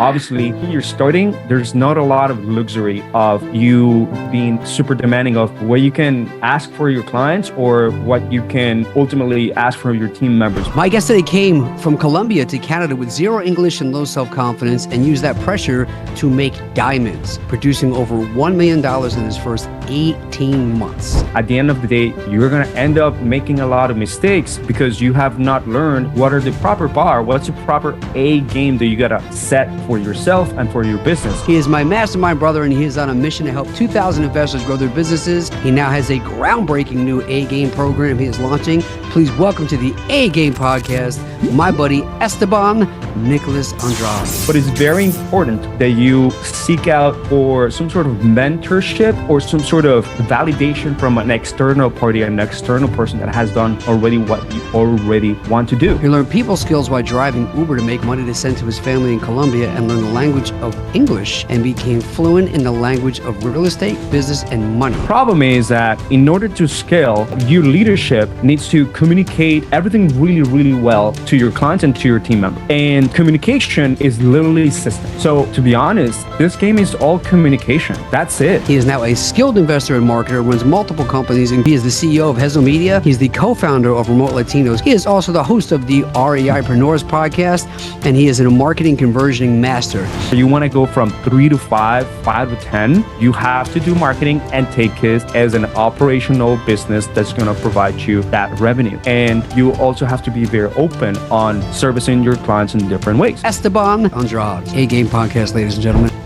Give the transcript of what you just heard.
Obviously, you're starting, there's not a lot of luxury of you being super demanding of what you can ask for your clients or what you can ultimately ask for your team members. My guest today came from Colombia to Canada with zero English and low self-confidence and used that pressure to make diamonds, producing over $1 million in his first 18 months. At the end of the day, you're going to end up making a lot of mistakes because you have not learned what are the proper bar, what's the proper A game that you got to set for yourself and for your business. He is my mastermind brother, and he is on a mission to help 2,000 investors grow their businesses. He now has a groundbreaking new A-Game program he is launching. Please welcome to the A-Game podcast, my buddy Esteban Nicholas Andrade. But it's very important that you seek out for some sort of mentorship or some sort of validation from an external party, an external person that has done already what you already want to do. He learned people skills while driving Uber to make money to send to his family in Colombia and learned the language of English and became fluent in the language of real estate, business, and money. Problem is that in order to scale, your leadership needs to communicate everything really, really well to your clients and to your team members. And communication is literally system. So to be honest, this game is all communication. That's it. He is now a skilled investor and marketer, runs multiple companies, and he is the CEO of Hezo Media. He's the co-founder of Remote Latinos. He is also the host of the REI Preneurs Podcast, and he is a marketing conversioning master. You want to go from 3 to 5, 5 to 10, you have to do marketing and take it as an operational business that's going to provide you that revenue. And you also have to be very open on servicing your clients in different ways. Esteban Andrade, A-Game Podcast, ladies and gentlemen.